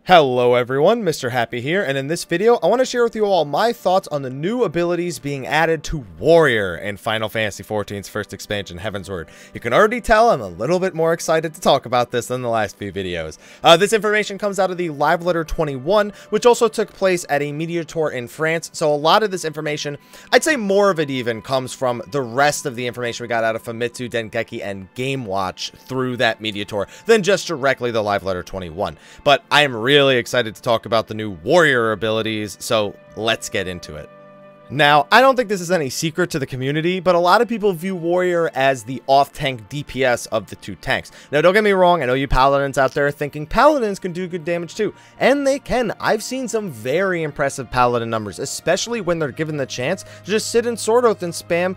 Hello everyone, Mr. Happy here, and in this video, I want to share with you all my thoughts on the new abilities being added to Warrior in Final Fantasy XIV's first expansion, Heavensward. You can already tell I'm a little bit more excited to talk about this than the last few videos. This information comes out of the Live Letter 21, which also took place at a media tour in France, so a lot of this information, I'd say more of it even, comes from the rest of the information we got out of Famitsu, Dengeki, and Game Watch through that media tour than just directly the Live Letter 21. But I am really excited to talk about the new Warrior abilities, so let's get into it. Now, I don't think this is any secret to the community, but a lot of people view Warrior as the off-tank DPS of the two tanks. Now, don't get me wrong, I know you Paladins out there thinking Paladins can do good damage too, and they can. I've seen some very impressive Paladin numbers, especially when they're given the chance to just sit in Sword Oath and spam,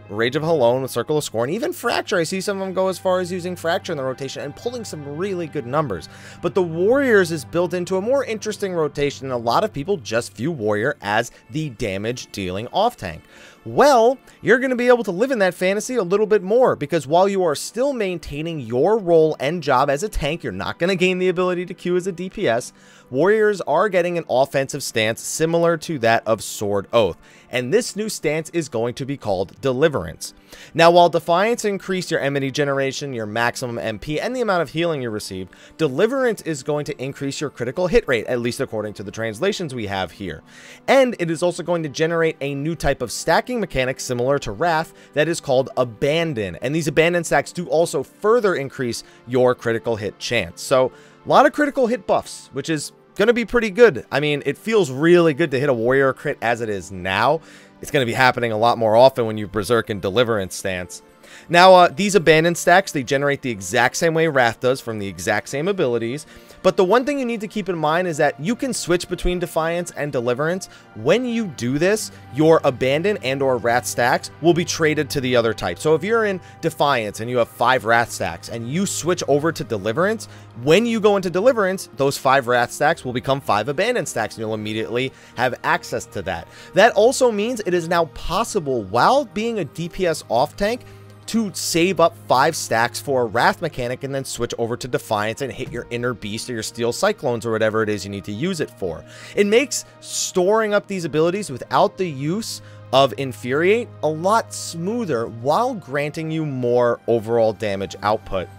Rage of Halone with Circle of Scorn, even Fracture. I see some of them go as far as using Fracture in the rotation and pulling some really good numbers. But the Warriors is built into a more interesting rotation, and a lot of people just view Warrior as the damage dealing off tank. Well, you're going to be able to live in that fantasy a little bit more, because while you are still maintaining your role and job as a tank, you're not going to gain the ability to queue as a DPS. Warriors are getting an offensive stance similar to that of Sword Oath, and this new stance is going to be called Deliverance. Now, while Defiance increased your enmity generation, your maximum MP, and the amount of healing you received, Deliverance is going to increase your critical hit rate, at least according to the translations we have here. And it is also going to generate a new type of stacking mechanic similar to Wrath that is called Abandon, and these Abandon stacks do also further increase your critical hit chance. So, a lot of critical hit buffs, which is going to be pretty good. I mean, it feels really good to hit a Warrior crit as it is now. It's going to be happening a lot more often when you Berserk and Deliverance stance. Now, these Abandon stacks, they generate the exact same way Wrath does from the exact same abilities, but the one thing you need to keep in mind is that you can switch between Defiance and Deliverance. When you do this, your Abandon and or Wrath stacks will be traded to the other type. So if you're in Defiance and you have 5 Wrath stacks and you switch over to Deliverance, when you go into Deliverance, those 5 Wrath stacks will become 5 Abandon stacks, and you'll immediately have access to that. That also means it is now possible, while being a DPS off tank, to save up 5 stacks for a Wrath mechanic and then switch over to Defiance and hit your Inner Beast or your Steel Cyclones or whatever it is you need to use it for. It makes storing up these abilities without the use of Infuriate a lot smoother while granting you more overall damage output.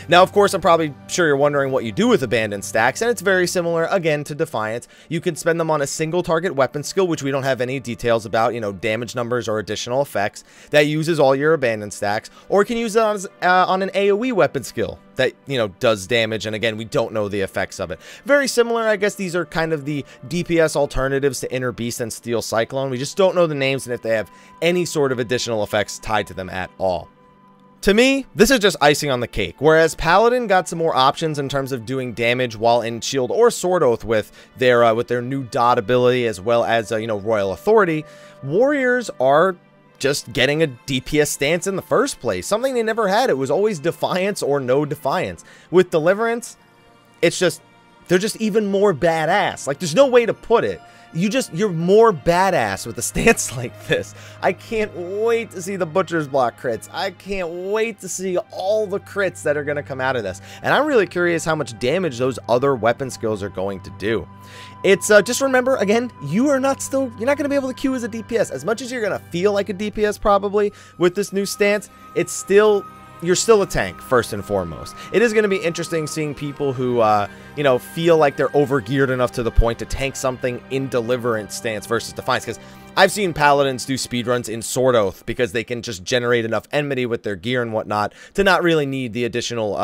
Now, of course, I'm probably sure you're wondering what you do with Abandoned stacks, and it's very similar, again, to Defiance. You can spend them on a single target weapon skill, which we don't have any details about, damage numbers or additional effects, that uses all your Abandoned stacks, or you can use it on an AoE weapon skill that, does damage, and again, we don't know the effects of it. Very similar, I guess these are kind of the DPS alternatives to Inner Beast and Steel Cyclone. We just don't know the names and if they have any sort of additional effects tied to them at all. To me, this is just icing on the cake, whereas Paladin got some more options in terms of doing damage while in Shield or Sword Oath with their new dot ability, as well as Royal Authority. Warriors are just getting a DPS stance in the first place, something they never had. It was always Defiance or no Defiance. With Deliverance, it's just, they're just even more badass. Like, there's no way to put it. You're more badass with a stance like this. I can't wait to see the Butcher's Block crits. I can't wait to see all the crits that are going to come out of this. And I'm really curious how much damage those other weapon skills are going to do. It's just remember, again, you're not going to be able to queue as a DPS. As much as you're going to feel like a DPS probably with this new stance, you're still a tank, first and foremost. It is going to be interesting seeing people who, feel like they're overgeared enough to the point to tank something in Deliverance stance versus Defiance, because I've seen Paladins do speedruns in Sword Oath because they can just generate enough enmity with their gear and whatnot to not really need the additional,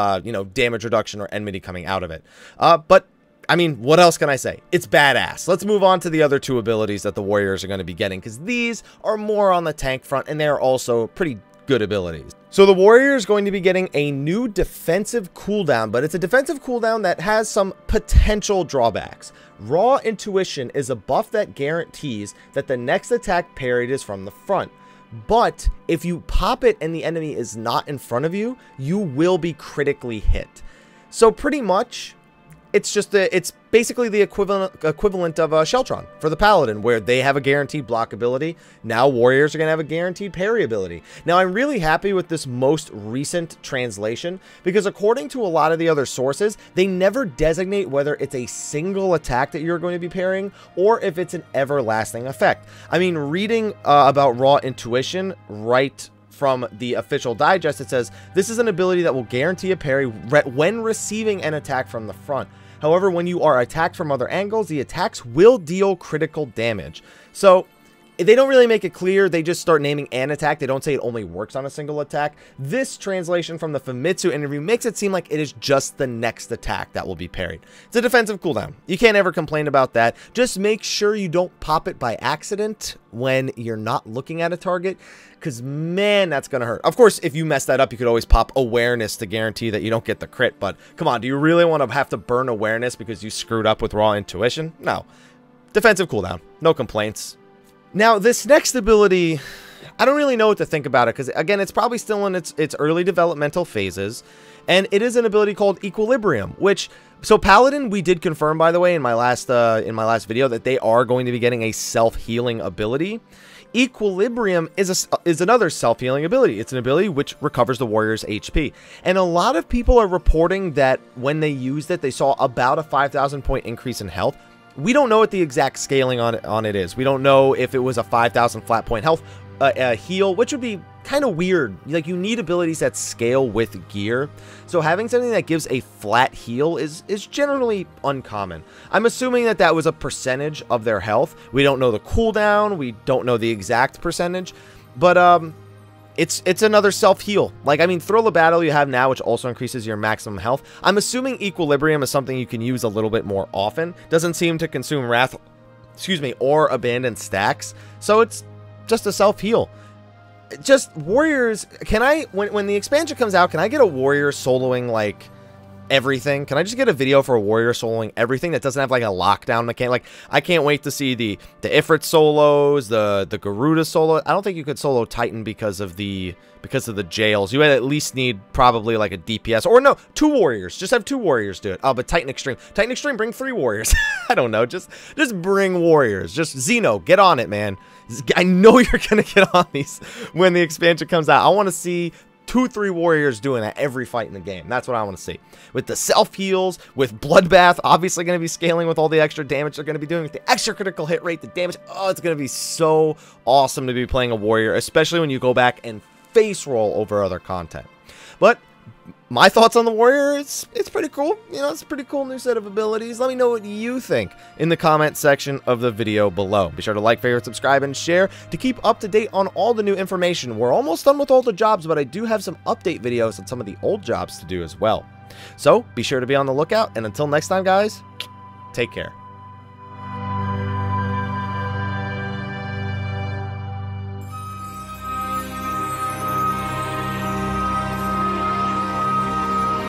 damage reduction or enmity coming out of it. But I mean, what else can I say? It's badass. Let's move on to the other 2 abilities that the Warriors are going to be getting, because these are more on the tank front, and they're also pretty good abilities. So the Warrior is going to be getting a new defensive cooldown, but it's a defensive cooldown that has some potential drawbacks. Raw Intuition is a buff that guarantees that the next attack parried is from the front. But if you pop it and the enemy is not in front of you, you will be critically hit. So pretty much, it's just it's basically the equivalent of Sheltron for the Paladin, where they have a guaranteed block ability. Now warriors are going to have a guaranteed parry ability. Now I'm really happy with this most recent translation, because according to a lot of the other sources, they never designate whether it's a single attack that you're going to be parrying or if it's an everlasting effect. I mean, reading about Raw Intuition right from the official digest, it says, this is an ability that will guarantee a parry when receiving an attack from the front. However, when you are attacked from other angles, the attacks will deal critical damage. So they don't really make it clear. They just start naming an attack. They don't say it only works on a single attack. This translation from the Famitsu interview makes it seem like it is just the next attack that will be parried. It's a defensive cooldown. You can't ever complain about that. Just make sure you don't pop it by accident when you're not looking at a target, because man, that's gonna hurt. Of course, if you mess that up, you could always pop awareness to guarantee that you don't get the crit, but come on, do you really want to have to burn awareness because you screwed up with Raw Intuition? No. Defensive cooldown. No complaints. Now, this next ability, I don't really know what to think about it, because again, it's probably still in its early developmental phases, and it is an ability called Equilibrium, which, so Paladin, we did confirm, by the way, in my last video, that they are going to be getting a self-healing ability. Equilibrium is another self-healing ability. It's an ability which recovers the warrior's HP. And a lot of people are reporting that when they used it, they saw about a 5,000 point increase in health. We don't know what the exact scaling on it is. We don't know if it was a 5,000 flat point health heal, which would be kind of weird. Like, you need abilities that scale with gear, so having something that gives a flat heal is generally uncommon. I'm assuming that that was a percentage of their health. We don't know the cooldown, we don't know the exact percentage, but it's another self-heal. Like, I mean, Thrill of Battle you have now, which also increases your maximum health. I'm assuming Equilibrium is something you can use a little bit more often. Doesn't seem to consume Wrath, or Abandoned stacks, so it's just a self-heal. Just warriors, can I, when the expansion comes out, can I get a warrior soloing, like, everything? Can I just get a video for a warrior soloing everything that doesn't have, like, a lockdown mechanic? Like, I can't wait to see the Ifrit solos, the Garuda solo. I don't think you could solo Titan because of the jails. You would at least need probably, like, a DPS, or no, 2 warriors. Just have 2 warriors do it. Oh, but Titan Extreme, bring 3 warriors. I don't know, just bring warriors. Just Xeno, get on it, man. I know you're gonna get on these when the expansion comes out. I want to see 2-3 warriors doing that every fight in the game. That's what I want to see. With the self-heals, with Bloodbath, obviously going to be scaling with all the extra damage they're going to be doing, with the extra critical hit rate, the damage. Oh, it's going to be so awesome to be playing a warrior, especially when you go back and face roll over other content. But my thoughts on the warrior, it's pretty cool. You know, it's a pretty cool new set of abilities. Let me know what you think in the comment section of the video below. Be sure to like, favorite, subscribe, and share to keep up to date on all the new information. We're almost done with all the jobs, but I do have some update videos on some of the old jobs to do as well. So be sure to be on the lookout, and until next time, guys, take care.